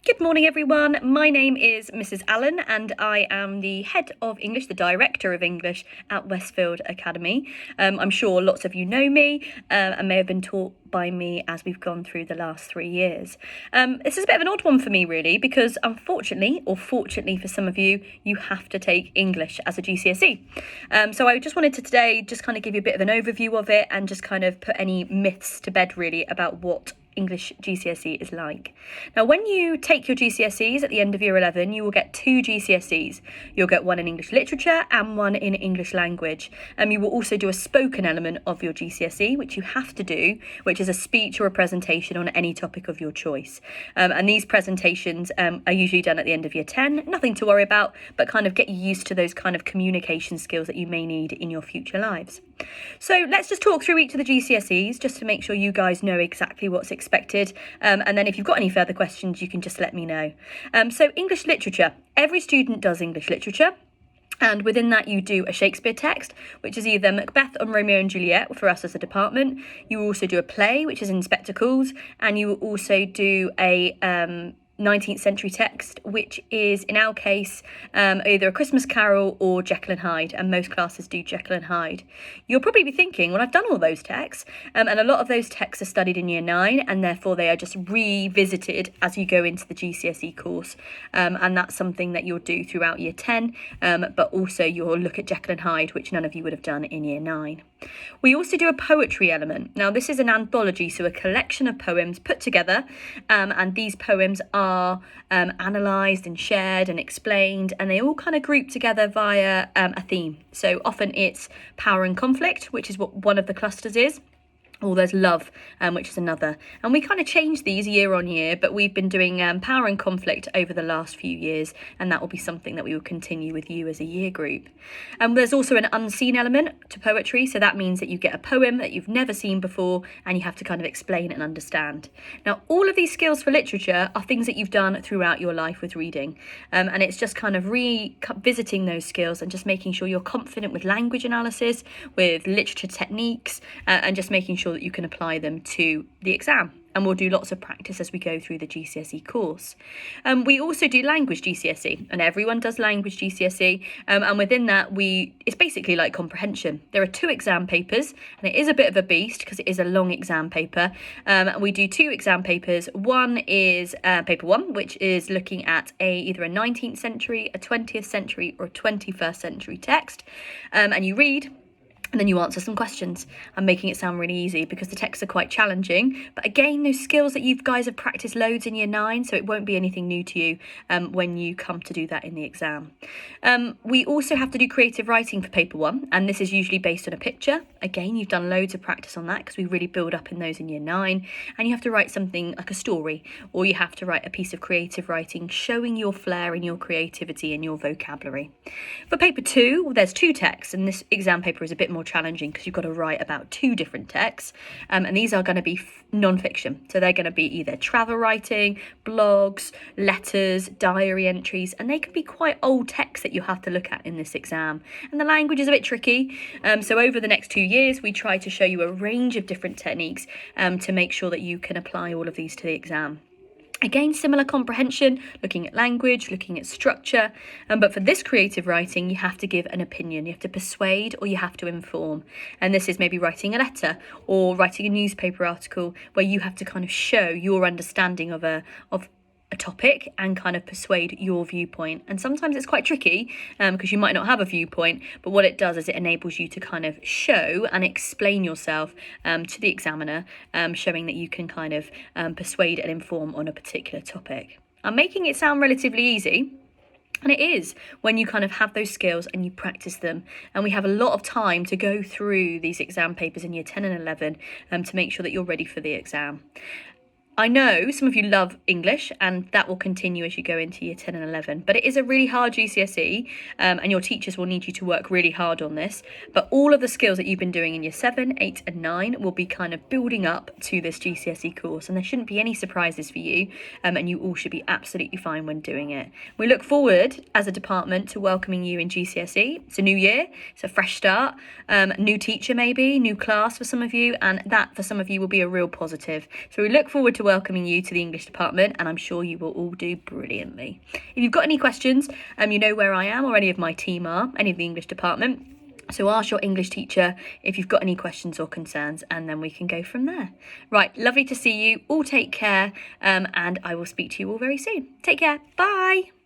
Good morning, everyone. My name is Mrs. Allen, and I am the head of English, the director of English at Westfield Academy. I'm sure lots of you know me and may have been taught by me as we've gone through the last 3 years. This is a bit of an odd one for me, really, because unfortunately, or fortunately for some of you, you have to take English as a GCSE. So I just wanted to today just kind of give you a bit of an overview of it and just kind of put any myths to bed, really, about what English GCSE is like. Now, when you take your GCSEs at the end of year 11, you will get 2 GCSEs. You'll get one in English literature and one in English language. You will also do a spoken element of your GCSE, which you have to do, which is a speech or a presentation on any topic of your choice. And these presentations are usually done at the end of year 10. Nothing to worry about, but kind of get you used to those kind of communication skills that you may need in your future lives. So let's just talk through each of the GCSEs just to make sure you guys know exactly what's expected. And then if you've got any further questions, you can just let me know. So English literature. Every student does English literature. And within that, you do a Shakespeare text, which is either Macbeth or Romeo and Juliet for us as a department. You will also do a play, which is in Spectacles. And you will also do a 19th century text, which is in our case either a Christmas Carol or Jekyll and Hyde, and most classes do Jekyll and Hyde. You'll probably be thinking, well, I've done all those texts, and a lot of those texts are studied in year 9, and therefore they are just revisited as you go into the GCSE course, and that's something that you'll do throughout year 10, but also you'll look at Jekyll and Hyde, which none of you would have done in year 9. We also do a poetry element. Now, this is an anthology, so a collection of poems put together, and these poems are analysed and shared and explained, and they all kind of group together via a theme. So often it's power and conflict, which is what one of the clusters is. Or there's love, which is another. And we kind of change these year on year, but we've been doing power and conflict over the last few years, and that will be something that we will continue with you as a year group. There's also an unseen element to poetry, so that means that you get a poem that you've never seen before, and you have to kind of explain and understand. Now, all of these skills for literature are things that you've done throughout your life with reading, and it's just kind of revisiting those skills and just making sure you're confident with language analysis, with literature techniques, and just making sure that you can apply them to the exam. And we'll do lots of practice as we go through the GCSE course. We also do language GCSE, and everyone does language GCSE. And within that, it's basically like comprehension. There are 2 exam papers, and it is a bit of a beast because it is a long exam paper. We do 2 exam papers. One is paper 1, which is looking at either a 19th century, a 20th century, or a 21st century text. And you read, and then you answer some questions. I'm making it sound really easy because the texts are quite challenging. But again, those skills that you guys have practiced loads in year 9, so it won't be anything new to you when you come to do that in the exam. We also have to do creative writing for paper 1, and this is usually based on a picture. Again, you've done loads of practice on that because we really build up in those in year 9. And you have to write something like a story, or you have to write a piece of creative writing showing your flair and your creativity and your vocabulary. For paper 2, there's 2 texts, and this exam paper is a bit more challenging because you've got to write about 2 different texts, and these are going to be non-fiction, so they're going to be either travel writing, blogs, letters, diary entries, and they can be quite old texts that you have to look at in this exam, and the language is a bit tricky. So over the next 2 years we try to show you a range of different techniques to make sure that you can apply all of these to the exam. Again, similar comprehension, looking at language, looking at structure, but for this creative writing, you have to give an opinion. You have to persuade or you have to inform. And this is maybe writing a letter or writing a newspaper article where you have to kind of show your understanding of a topic and kind of persuade your viewpoint. And sometimes it's quite tricky because you might not have a viewpoint, but what it does is it enables you to kind of show and explain yourself to the examiner, showing that you can kind of persuade and inform on a particular topic. I'm making it sound relatively easy, and it is when you kind of have those skills and you practice them. And we have a lot of time to go through these exam papers in year 10 and 11 to make sure that you're ready for the exam. I know some of you love English, and that will continue as you go into year 10 and 11, but it is a really hard GCSE, and your teachers will need you to work really hard on this. But all of the skills that you've been doing in year 7, 8 and 9 will be kind of building up to this GCSE course, and there shouldn't be any surprises for you, and you all should be absolutely fine when doing it. We look forward as a department to welcoming you in GCSE. It's a new year, it's a fresh start, new teacher maybe, new class for some of you, and that for some of you will be a real positive. So we look forward to welcoming you to the English department, and I'm sure you will all do brilliantly. If you've got any questions, you know where I am, or any of my team are, any of the English department. So ask your English teacher if you've got any questions or concerns, and then we can go from there. Right, lovely to see you. All take care, and I will speak to you all very soon. Take care. Bye.